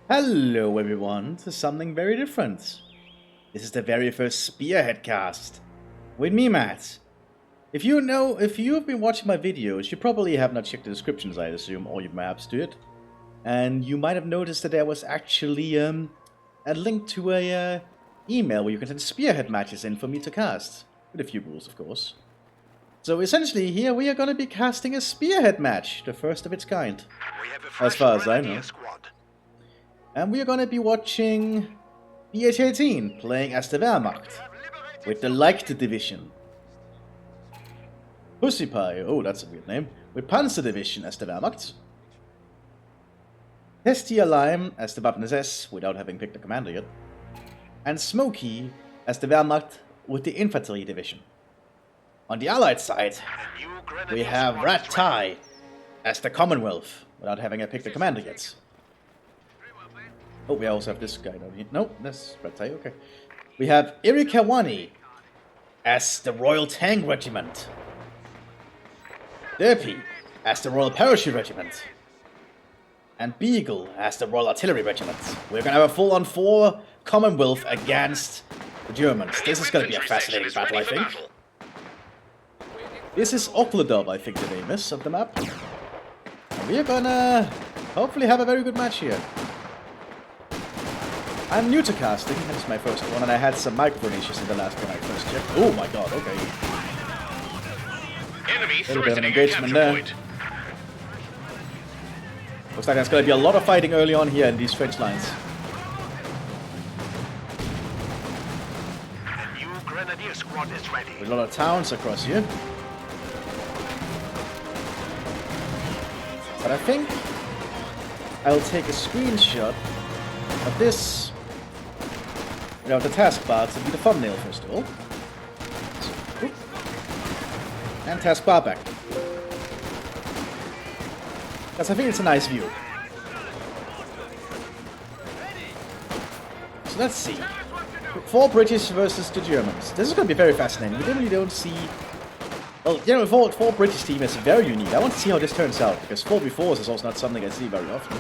Hello everyone to something very different. This is the very first Spearhead cast with me, Matt. If you've been watching my videos, you probably have not checked the descriptions, I assume, or you perhaps did. And you might have noticed that there was actually a link to a email where you can send Spearhead matches in for me to cast, with a few rules, of course. So essentially, here we are going to be casting a Spearhead match, the first of its kind, as far as I know. And we are going to be watching BH-18 playing as the Wehrmacht with the Leichte Division. Pussy Pie, oh that's a weird name, with Panzer Division as the Wehrmacht. Testia Lime as the Mthis without having picked a commander yet. And Smokey as the Wehrmacht with the Infantry Division. On the Allied side, we have Rat Tie as the Commonwealth without having picked a commander yet. Oh, we also have this guy down here. No, that's Red Tie, okay. We have Irikawani as the Royal Tank Regiment. Derpy as the Royal Parachute Regiment. And Beagle as the Royal Artillery Regiment. We're gonna have a full-on 4 Commonwealth against the Germans. This is gonna be a fascinating battle, I think. This is Okladov, I think the name is, of the map. And we are gonna hopefully have a very good match here. I'm new to casting, this is my first one, and I had some microphone issues in the last one I first checked. Oh my god, okay. Enemy A little bit of an engagement there. Looks like there's going to be a lot of fighting early on here in these trench lines. A new Grenadier squad is ready. With a lot of towns across here. But I think I'll take a screenshot of this. You know, the taskbar to be the thumbnail first of all. So, and taskbar back. Because I think it's a nice view. So let's see. 4 British versus the Germans. This is going to be very fascinating. We really don't see... Well, you know, 4 British team is very unique. I want to see how this turns out, because 4v4s is also not something I see very often.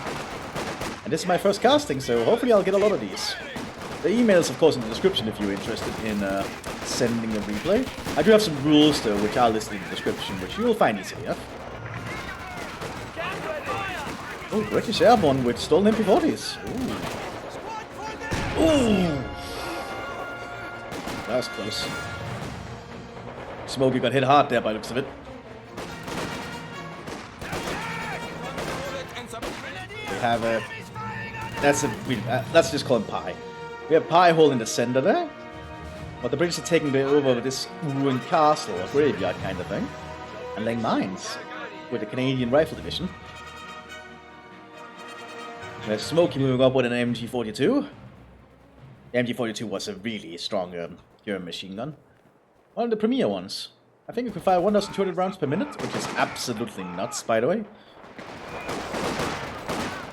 And this is my first casting, so hopefully I'll get a lot of these. The email is of course in the description if you're interested in sending a replay. I do have some rules though, which I'll list in the description, which you will find easily enough. Oh, British Airborne with stolen MP40s. Ooh. Ooh. That was close. Smokey got hit hard there by the looks of it. We have a... let's just call him Pie. We have Pie Hole in the center there. But the British are taking over with this ruined castle, or graveyard kind of thing. And laying mines with the Canadian Rifle Division. We have Smokey moving up with an MG42. The MG42 was a really strong German machine gun. One of the premier ones. I think we can fire 1,200 rounds per minute, which is absolutely nuts, by the way.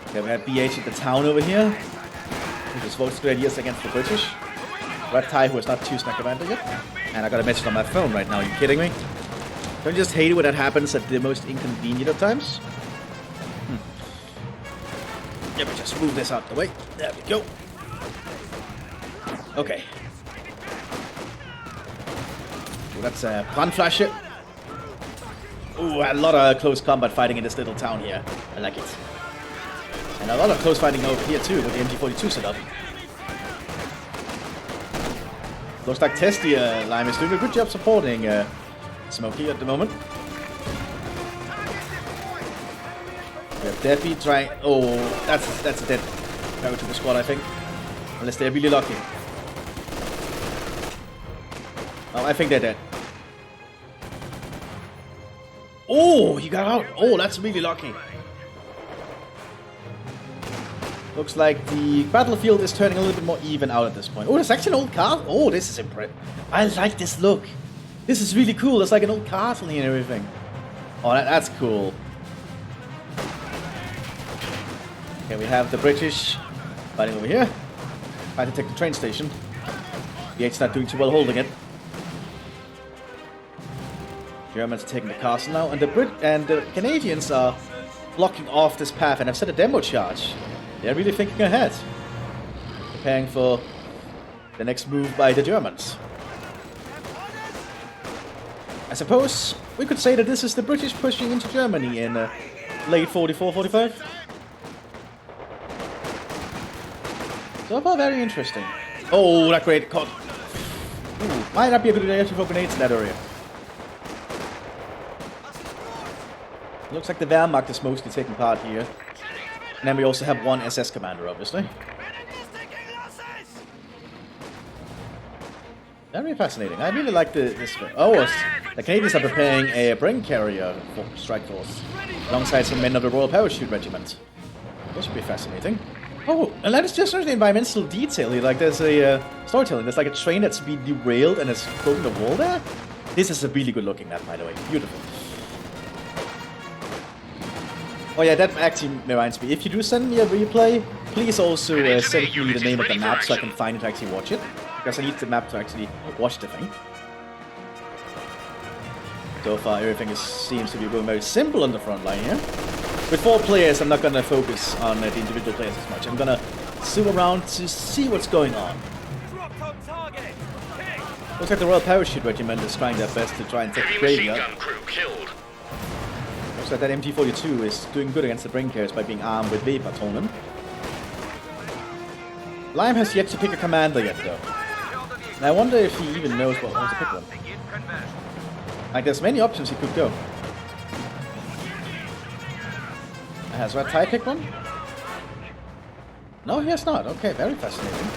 Okay, we have BH at the town over here, who just votes good ideas against the British. Red Tie, who has not chosen a commander yet. And I got a message on my phone right now, are you kidding me? Don't you just hate it when that happens at the most inconvenient of times? Let me just move this out the way. There we go. Okay. Ooh, that's a Brandflasche. Ooh, a lot of close combat fighting in this little town here. I like it. And a lot of close fighting over here too, with the MG42 setup. Looks like Testia Lime is doing a good job supporting Smokey at the moment. We have Deppy trying... Oh, that's a dead paratrooper squad, I think. Unless they're really lucky. Oh, I think they're dead. Oh, he got out. Oh, that's really lucky. Looks like the battlefield is turning a little bit more even out at this point. Oh, there's actually an old castle. Oh, this is impressive. I like this look. This is really cool. There's like an old castle here and everything. Oh, that's cool. Okay, we have the British fighting over here. Trying to take the train station. BH's not doing too well holding it. Germans are taking the castle now, and the Canadians are blocking off this path and have set a demo charge. They're really thinking ahead. Preparing for the next move by the Germans. I suppose we could say that this is the British pushing into Germany in late 44-45. So far, very interesting. Oh, that great cut. Ooh, might not be a good idea to throw grenades in that area. Looks like the Wehrmacht is mostly taking part here. And then we also have one SS commander, obviously. Very fascinating. I really like this. Oh, the Canadians are preparing a brain carrier strike force alongside some men of the Royal Parachute Regiment. This should be fascinating. Oh, and that is just the environmental detail here. Like, there's a storytelling. There's like a train that's been derailed and has broken the wall there. This is a really good looking map, by the way. Beautiful. Oh yeah, that actually reminds me. If you do send me a replay, please also send me the name of the map so I can find it to actually watch it. Because I need the map to actually watch the thing. So far, everything seems to be going very simple on the front line here. With 4 players, I'm not going to focus on the individual players as much. I'm going to zoom around to see what's going on. Looks like the Royal Parachute Regiment is trying their best to try and take the graveyard. Looks like that MT-42 is doing good against the brain carriers by being armed with V-Patronen. Lime has yet to pick a commander yet, though. And I wonder if he even knows what to pick one. Like, there's many options he could go. Has Red Tie picked one? No, he has not. Okay, very fascinating.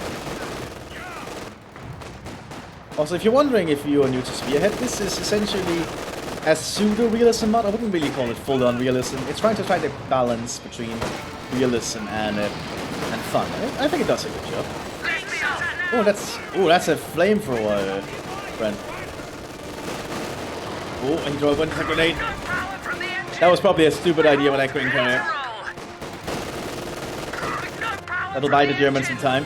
Also, if you're wondering if you are new to Spearhead, this is essentially a pseudo-realism mod. I wouldn't really call it full-on realism. It's trying to find a balance between realism and fun. I think it does a good job. Oh, that's a flamethrower, friend. Oh, and he drove one grenade. That was probably a stupid idea when I couldn't come here. That'll buy the Germans some time.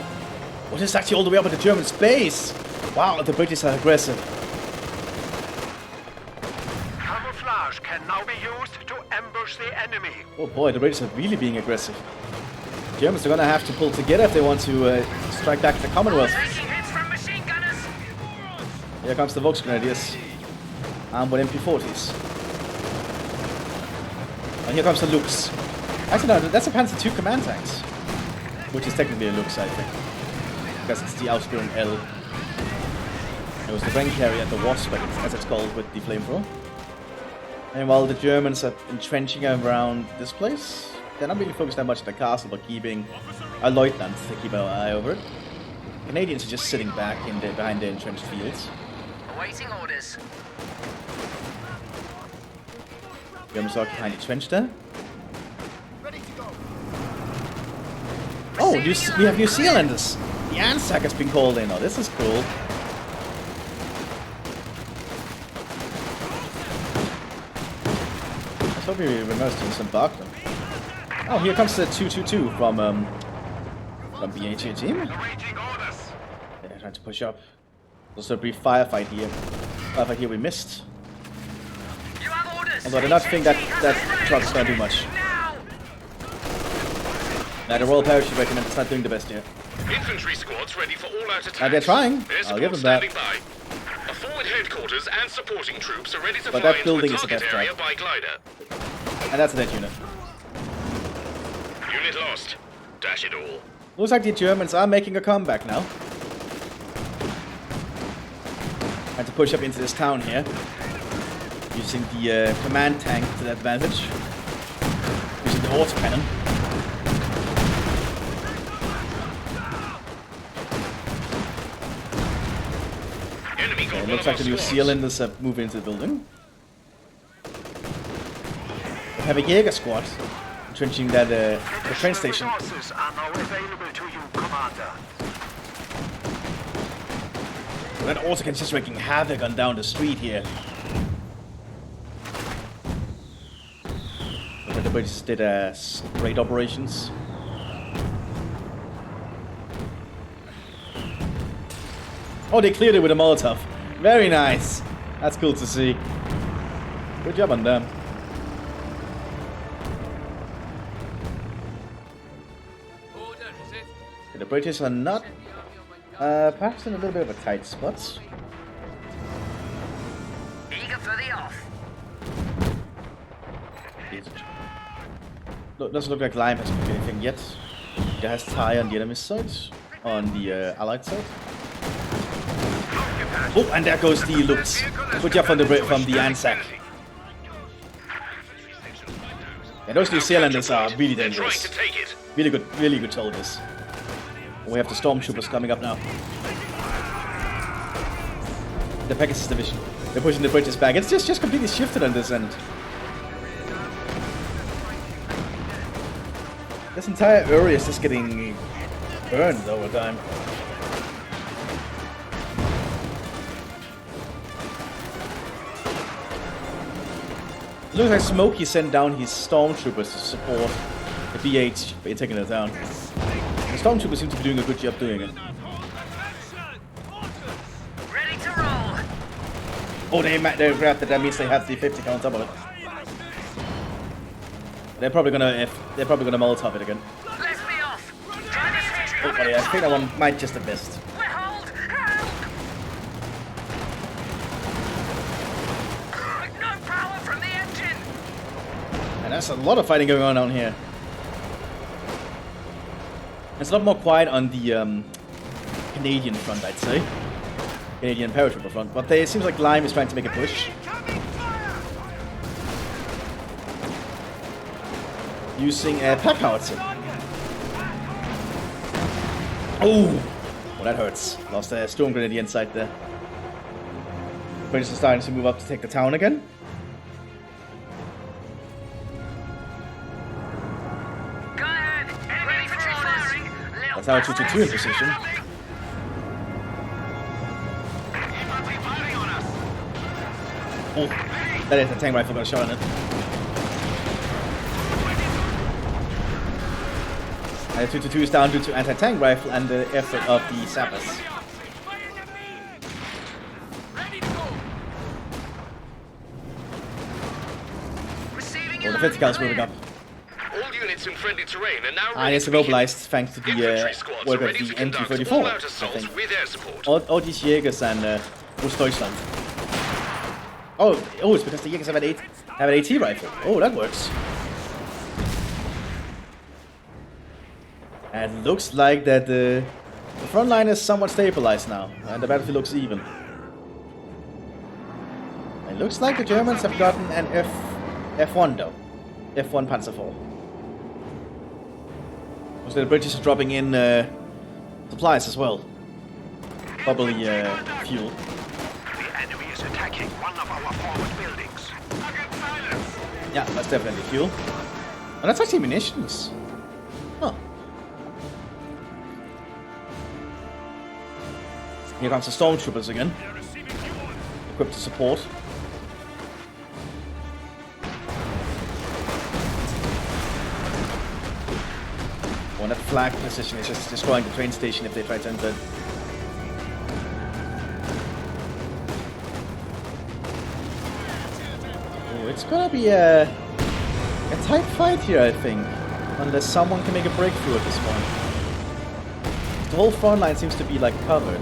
Oh, this is actually all the way up at the German space. Wow, the British are aggressive. Camouflage can now be used to ambush the enemy. Oh boy, the British are really being aggressive. The Germans are gonna have to pull together if they want to strike back at the Commonwealth. Here comes the Volksgrenadiers. Armed with MP40s. And here comes the Lux. Actually, no, that's a Panzer II command tanks. Which is technically a Lux, I think. Because it's the Ausführung L. It was the brain carrier, the Wasp, as it's called, with the flamethrower. And while the Germans are entrenching around this place, they're not really focused that much on the castle, but keeping a lieutenant to keep an eye over it. Canadians are just sitting back behind the entrenched fields. Awaiting orders. Germans are behind the trench there. Oh, we have New Zealanders! The Anzac has been called in. Oh, this is cool. Let's hope we reverse to disembark them. Oh, here comes the 222 from BHA team. Yeah, trying to push up. Also a brief firefight here. Firefight here we missed. Although I do not think that truck's gonna do much. Now the Royal Parachute Regiment is not doing the best here. Infantry squads ready for all-out attacks. Now they're trying. I'll give them that. A forward headquarters and supporting troops are ready to But fly that building into is the a target death area trap. by glider. And that's a dead unit. Unit lost. Dash it all. Looks like the Germans are making a comeback now. Trying to push up into this town here. Using the command tank to their advantage. Using the autocannon. It looks like the New Zealanders have moved into the building. We have a Jaeger squad entrenching that the train station. Forces are now available to you, Commander. That autocan's just wreaking havoc on down the street here. But the British did raid operations. Oh, they cleared it with a Molotov. Very nice. That's cool to see. Good job on them. The British are not, perhaps in a little bit of a tight spot. Eager for the off. Doesn't look like Lime has picked anything yet. He has Ty on the enemy side, on the allied side. Oh, and there goes the looks. Good job from the Anzac. Yeah, those New Zealanders are really dangerous. Really good soldiers. We have the stormtroopers coming up now. The Pegasus division. They're pushing the British back. It's just completely shifted on this end. This entire area is just getting burned over time. It looks like Smokey sent down his stormtroopers to support the BH by taking it down. The stormtroopers seem to be doing a good job doing it. Ready to roll. Oh, they grabbed it. That means they have the 50 count on top of it. They're probably gonna Molotov it again. Let's be off. Try to switch. Oh, but yeah, I think that one might just have missed. We're hold. Help. No power from the engine. And there's a lot of fighting going on down here. It's a lot more quiet on the Canadian front, I'd say. Canadian paratrooper front, but it seems like Lime is trying to make a push. Using a pack howitzer. Oh, well, that hurts. Lost a storm grenade inside there. British are starting to move up to take the town again. Go ahead. Ready for orders. That's our 222 in position. Oh, that is the tank rifle got a shot on it. And the 222 is down due to anti-tank rifle and the effort of the sappers. Oh, the 50 cal is moving up. All units in friendly terrain are now And it's mobilized thanks to the work of the MT-34, I think. All these Jägers and Ostdeutschland. Oh, it's because the Jägers have an AT rifle. Oh, that works. And it looks like that the front line is somewhat stabilized now, and the battlefield looks even. It looks like the Germans have gotten an F1 though. F1 Panzer IV. So the British are dropping in supplies as well. Probably fuel. The enemy is attacking one of our forward buildings. Yeah, that's definitely fuel. And that's actually munitions. Huh. Here comes the stormtroopers again. Equipped to support. Oh, and that flag position is just destroying the train station if they try to enter. Oh, it's gonna be a tight fight here, I think. Unless someone can make a breakthrough at this point. The whole front line seems to be like covered.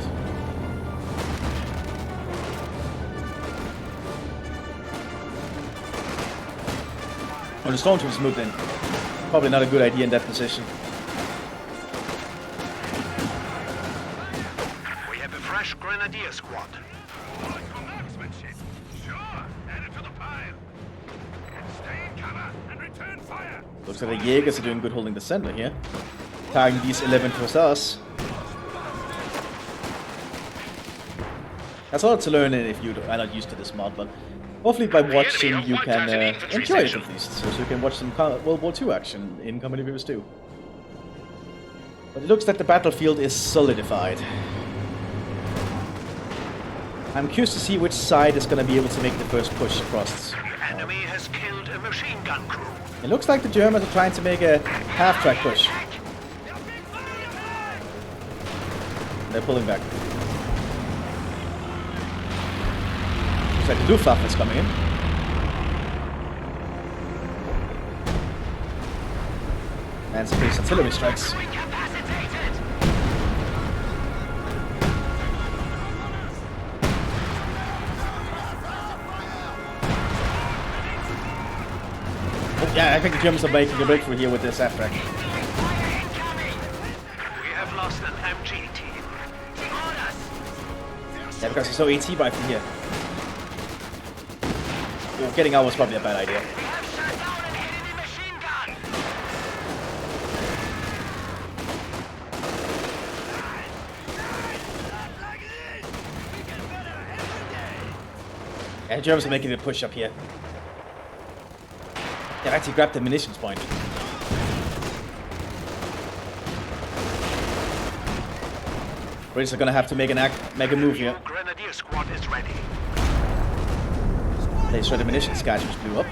Oh, the stormtroopers moved in. Probably not a good idea in that position. We have a fresh grenadier squad. Looks like the Jägers are doing good holding the center here. Targeting these 11 Hussars. That's all to learn if you are not used to this mod, but hopefully by watching you can enjoy it at least. So you can watch some World War II action in Company Viewers 2. But it looks like the battlefield is solidified. I'm curious to see which side is going to be able to make the first push across. The enemy has killed a machine gun crew. It looks like the Germans are trying to make a half-track push. They're pulling back. Looks like the Luftwaffe is coming in. And some base artillery strikes. Oh, yeah, I think the Germans are making a breakthrough here with this aircraft. We have lost an MG team. Yeah, because there's no AT rifle here. Oh, getting out was probably a bad idea. We have shut down an enemy machine gun. Yeah, the Germans are making a push up here. They've actually grabbed the munitions point. British are gonna have to make a move here. Grenadier squad is ready. They saw the munitions cache which blew up.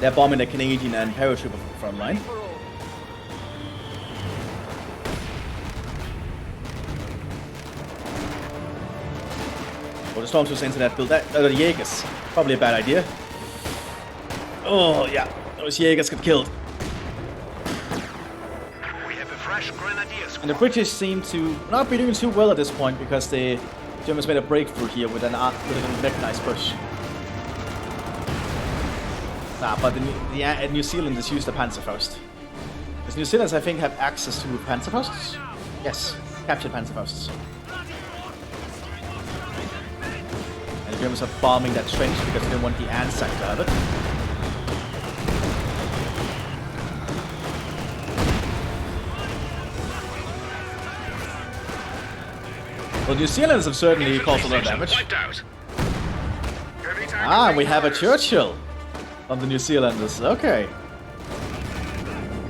They're bombing the Canadian and paratrooper front line. Well, the Stormtroopers into that build. The Jaegers. Probably a bad idea. Oh, yeah. Those Jaegers got killed. We have a fresh Grenadier squad. And the British seem to not be doing too well at this point because the Germans made a breakthrough here with a mechanized push. Nah, but New Zealand has used the Panzerfaust. Because New Zealanders, I think, have access to Panzerfausts? Yes, captured Panzerfausts. And the Germans are bombing that trench because they don't want the Anzac to have it. Well, New Zealanders have certainly caused a lot of damage. Wiped out. Ah, we have a Churchill on the New Zealanders. Okay.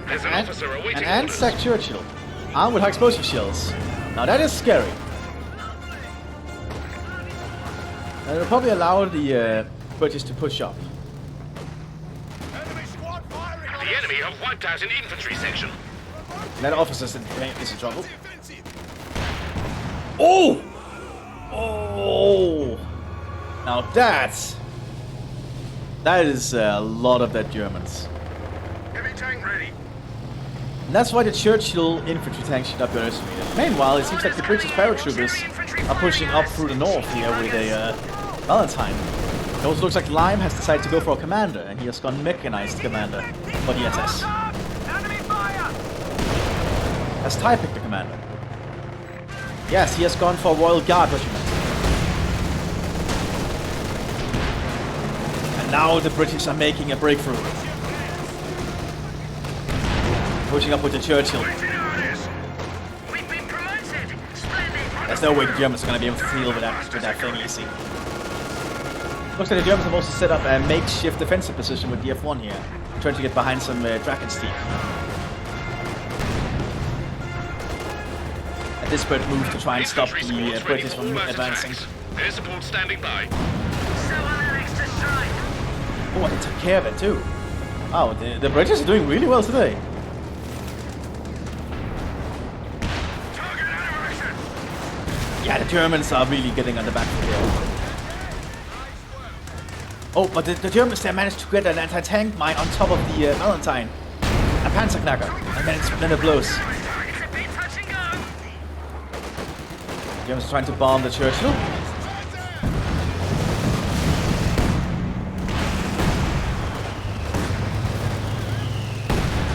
There's an officer awaiting An orders. Anzac Churchill. Armed with high explosive shells. Now that is scary. And it'll probably allow the British to push up. The enemy have wiped out an infantry section. That officer's in trouble. Oh! Oh! Now that is a lot of dead Germans. Heavy tank ready. And that's why the Churchill infantry tank should not be underestimated. Meanwhile, it seems like the British paratroopers are pushing up through the north here with a Valentine. It also looks like Lime has decided to go for a commander, and he has gone mechanized commander for the SS. Enemy fire! Has Ty picked the commander? Yes, he has gone for a Royal Guard regiment. And now the British are making a breakthrough. Pushing up with the Churchill. We've been promoted. Splendid. There's no way the Germans are going to be able to deal with that thing easy. Looks like the Germans have also set up a makeshift defensive position with the F1 here, trying to get behind some Dragon's Teeth. A desperate move to try and stop the British from advancing. Air support standing by. So annexed to strike. Oh, they took care of it too. Oh, the British are doing really well today. Target animation! Yeah, the Germans are really getting on the back foot here. Oh, but the Germans, they managed to get an anti-tank mine on top of the Valentine. A Panzerknacker. And then it blows. It's a bit touch and go. The Germans are trying to bomb the Churchill.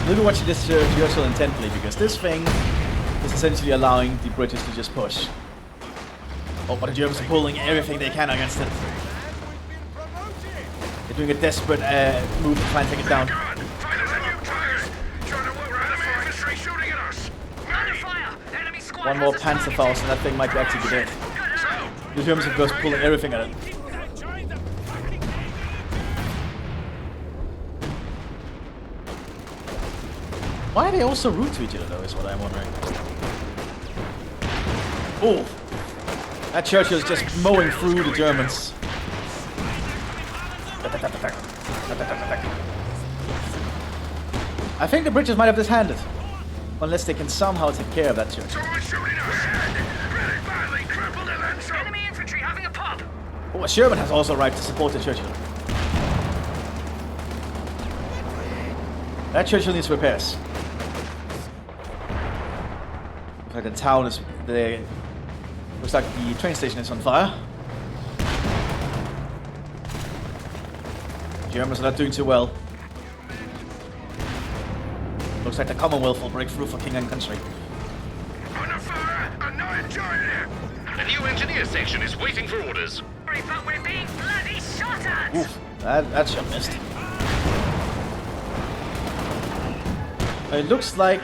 We'll be watching this Churchill intently because this thing is essentially allowing the British to just push. Oh, but the Germans are pulling everything they can against it. They're doing a desperate move to try and take it down. Find us a new tires! Trying to lure enemy infantry shooting at us! Under fire. Enemy squad. One more Panzerfaust and that thing might actually be dead. The Germans are just pulling everything at it. Why are they all so rude to each other though, is what I'm wondering. Oh! That Churchill is just mowing through the Germans. I think the British might have this handed. Unless they can somehow take care of that Churchill. Someone's shooting us! Really badly crippled and then some! Enemy infantry having a pop. Oh, a Sherman has also arrived to support the Churchill. That Churchill needs repairs. Looks like the town is... Looks like the train station is on fire. Germans are not doing too well. Looks like the Commonwealth will break through for king and country. Under fire and not enjoying it. The new engineer section is waiting for orders. Sorry, but we're being bloody shot at! Oof, that shot missed. It looks like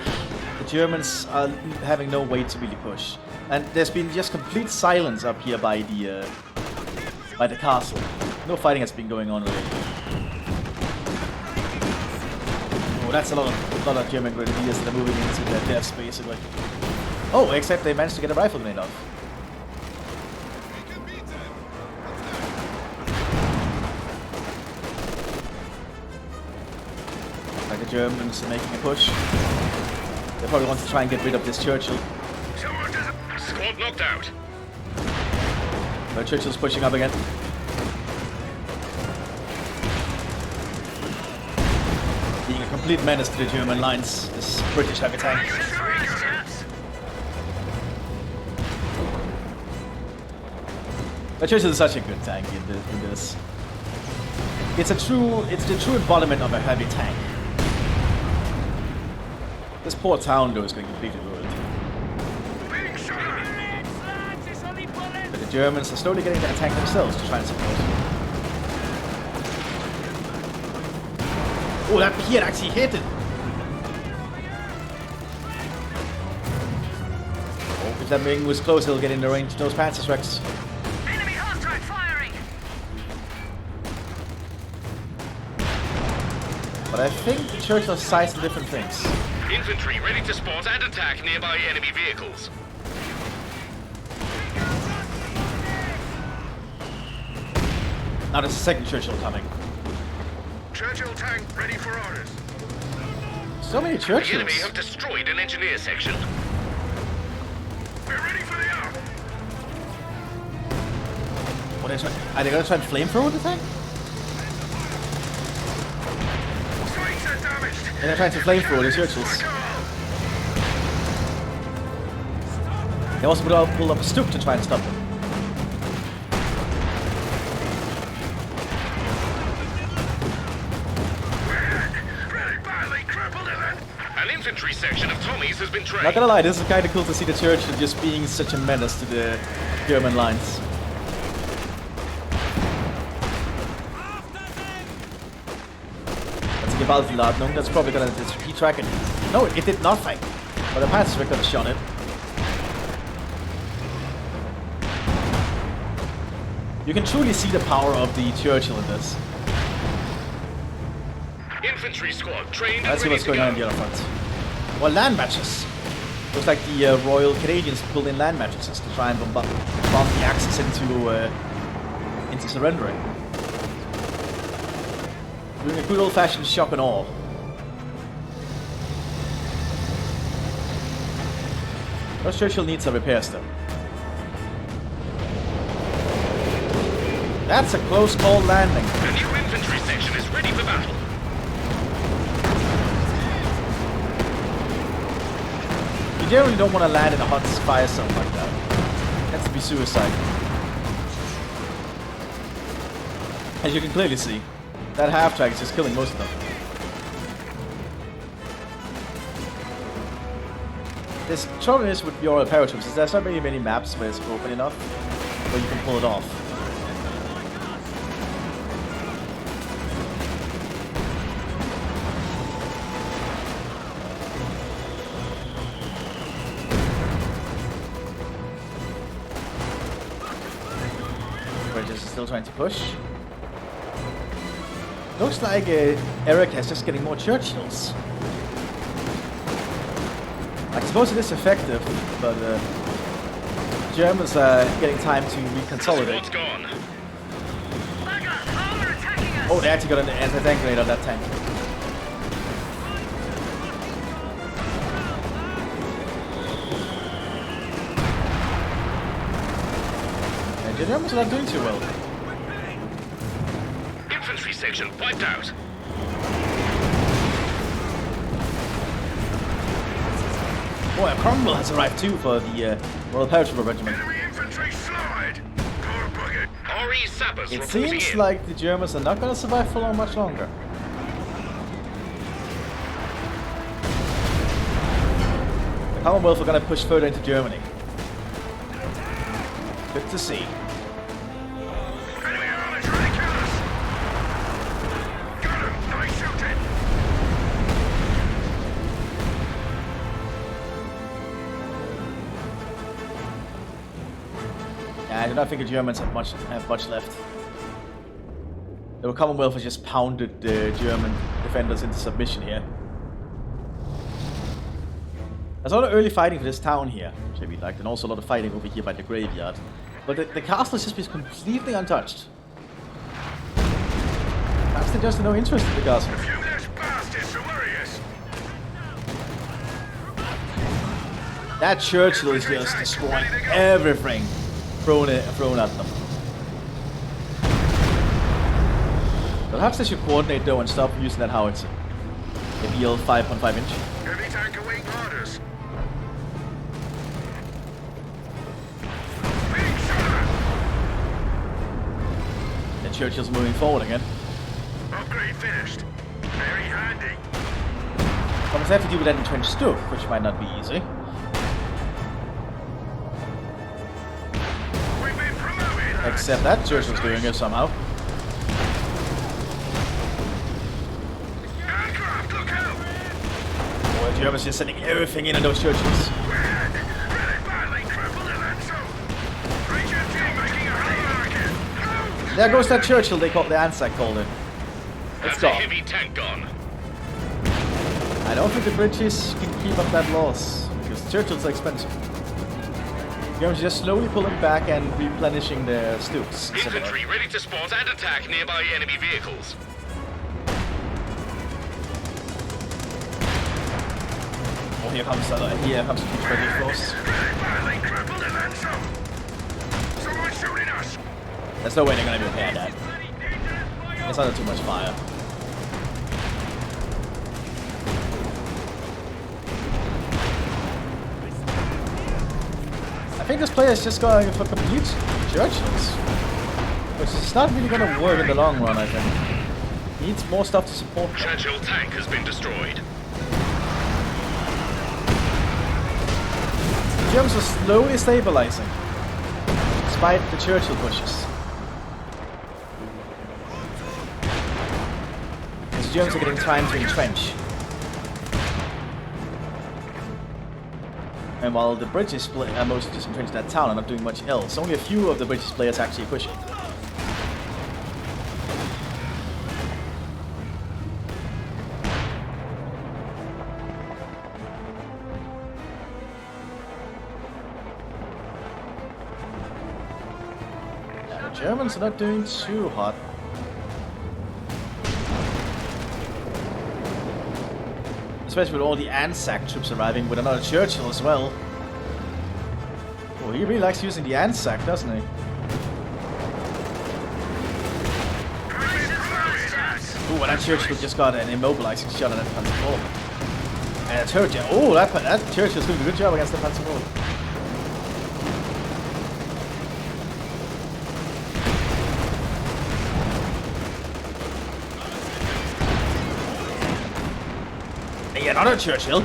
the Germans are having no way to really push. And there's been just complete silence up here by the castle. No fighting has been going on really. Oh, that's a lot of German grenadiers that are moving into their deaths, basically. Oh, except they managed to get a rifle grenade off. Like the Germans are making a push. They probably want to try and get rid of this Churchill. Squad knocked out. But Churchill's pushing up again. Being a complete menace to the German lines, this British heavy tank. But Churchill is such a good tank in this. It's the true embodiment of a heavy tank. This poor town though is going completely ruined. But the Germans are slowly getting that tank themselves to try and support. Oh, that Pier actually hit it! Oh, if that wing was close, he'll get in the range of those Panzerschrecks. Enemy hostile firing! But I think the Churchill sights the different things. Infantry ready to spot and attack nearby enemy vehicles. Now there's a second Churchill coming. Churchill tank ready for orders. So many The enemy Churchills. have destroyed an engineer section. We're ready for the arm. What are they going to try and flamethrower the tank? Sights are damaged. And they're trying to flamethrower the Churchills. They also pulled up a Stuke to try and stop them. Really badly crippled event. An infantry section of Tommies has been trained. Not gonna lie, this is kind of cool to see the Churchill just being such a menace to the German lines. That's a Gewaltladung, that's probably gonna detract it. No, it did nothing. But the Panzerschreck got a shot it. You can truly see the power of the Churchill in this. Infantry squad trained Let's see and what's ready going on to in go. the other front. Well, land matches. Looks like the Royal Canadians pulled in land mattresses to try and bomb the Axis into surrendering. Doing a good old-fashioned shock and awe. Those Churchill needs a repair still. That's a close call landing. The new infantry section is ready for battle. You generally don't want to land in a hot fire zone like that. That's to be suicide. As you can clearly see, that half-track is just killing most of them. This trouble is with your paratroops is there's not really many maps where it's open enough where you can pull it off. Bridges is still trying to push. Looks like Eric is just getting more Churchills. I suppose it is effective, but Germans are getting time to reconsolidate. Squad's gone. Bugger! Armor attacking us! Oh, they actually got an anti-tank grenade on that tank. And the Germans are not doing too well. Infantry section wiped out. Boy, a Commonwealth has arrived too for the Royal Paratrooper Regiment. Enemy infantry slide. Core bucket. RE sappers It reporting seems in. like the Germans are not going to survive for long, much longer. Commonwealth are gonna push further into Germany. Good to see. Enemy armor trying to kill us! Got him! Nice shooting! Yeah, I do not think the Germans have much left. The Commonwealth has just pounded the German defenders into submission here. There's a lot of early fighting for this town here, which I really liked, and also a lot of fighting over here by the graveyard. But the castle has just been completely untouched. Perhaps there's just no interest in the castle. You less bastards, so worries! That Churchill is just destroying everything thrown at them. Perhaps they should coordinate though and stop using that howitzer. The EL 5.5 inch. Heavy tank awaiting orders. Being shot The Churchill's moving forward again. at! Upgrade finished. Very handy. But they have to deal with that entrenched stuff, which might not be easy. We've been promoted! Except that Churchill's doing it somehow. Aircraft, look out! Or the Germans just sending everything in on those Churchills. We're hit! Really badly crippled and then some. Ranger team making a hurricane! Help! There goes that Churchill they called the Anzac called it. It's That's a gone. heavy tank gone. I don't think the British can keep up that loss, because Churchills are expensive. The Germans are just slowly pulling back and replenishing their stooks. Infantry ready to spot and attack nearby enemy vehicles. Oh, here comes the huge British force. Really badly crippled and then some. Someone's shooting us! There's no way they're gonna repair that. It's under too much fire. I think this player is just going for complete Churchills, which is not really going to work in the long run, I think. He needs more stuff to support them. Churchill tank has been destroyed. The Germans are slowly stabilizing, despite the Churchill pushes. The Germans are getting time to entrench. And while the British are mostly just entrenched in that town and not doing much else, only a few of the British players actually pushing. Yeah, the Germans are not doing too hot. Especially with all the Anzac troops arriving with another Churchill as well. Oh, he really likes using the Anzac, doesn't he? Ooh, and that Churchill just got an immobilizing shot at that Panzer. And a Churchill. Oh, that Churchill's doing a good job against the Panzer. Another Churchill.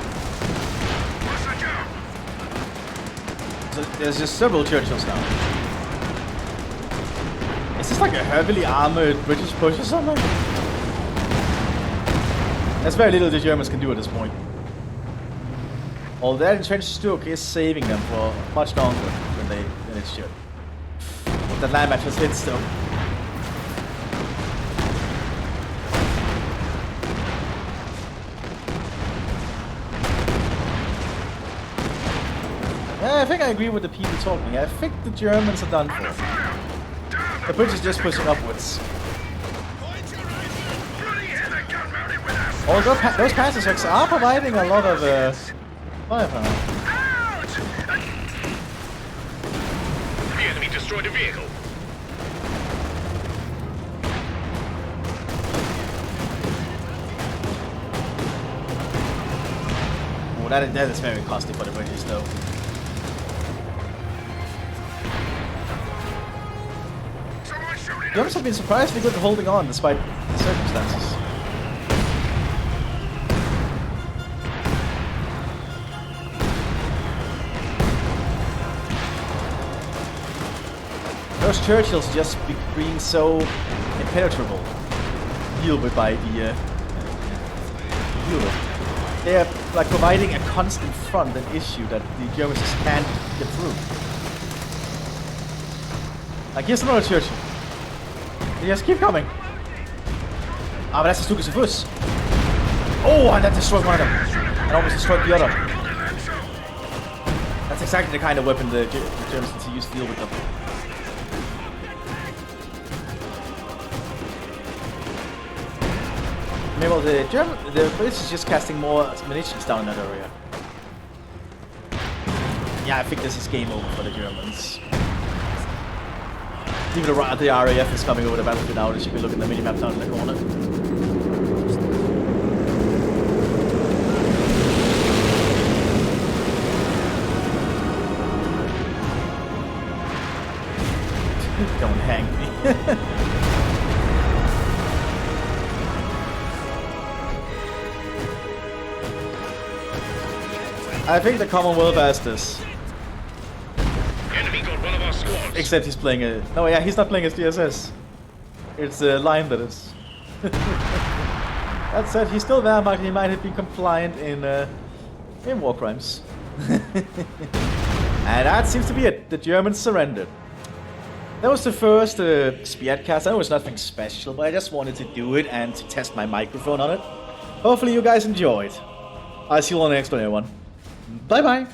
So there's just several Churchills now. Is this like a heavily armored British push or something? There's very little the Germans can do at this point. All that entrenched Stoke is saving them for much longer than it should. That land match was hit Stoke. I think I agree with the people talking. I think the Germans are done for. The British just pushing upwards. Although those Panzer trucks are providing a lot of firepower. The enemy destroyed a vehicle. Oh, that is very costly for the British though. The Germans have been surprisingly good at holding on despite the circumstances. those Churchills just being so impenetrable. Deal with by the Europe. They are like providing a constant front and issue that the Germans just can't get through. Like here's another Churchill. They just keep coming. Ah, but that's a Stukas of Fuss. Oh, and that destroyed one of them. And almost destroyed the other. That's exactly the kind of weapon the Germans need to use to deal with them. Meanwhile, the British is just casting more munitions down in that area. Yeah, I think this is game over for the Germans. Even the RAF is coming over the battlefield now. They should be looking at the minimap down in the corner. Don't hang me. I think the Commonwealth has this. Enemy got one of our squads. Except he's playing a... No, yeah, he's not playing as DSS. It's a line that is. That said, he's still there, but he might have been compliant in war crimes. And that seems to be it. The Germans surrendered. That was the first Spearhead cast. I know it's nothing special, but I just wanted to do it and to test my microphone on it. Hopefully you guys enjoyed. I'll see you on the next one, everyone. Bye bye!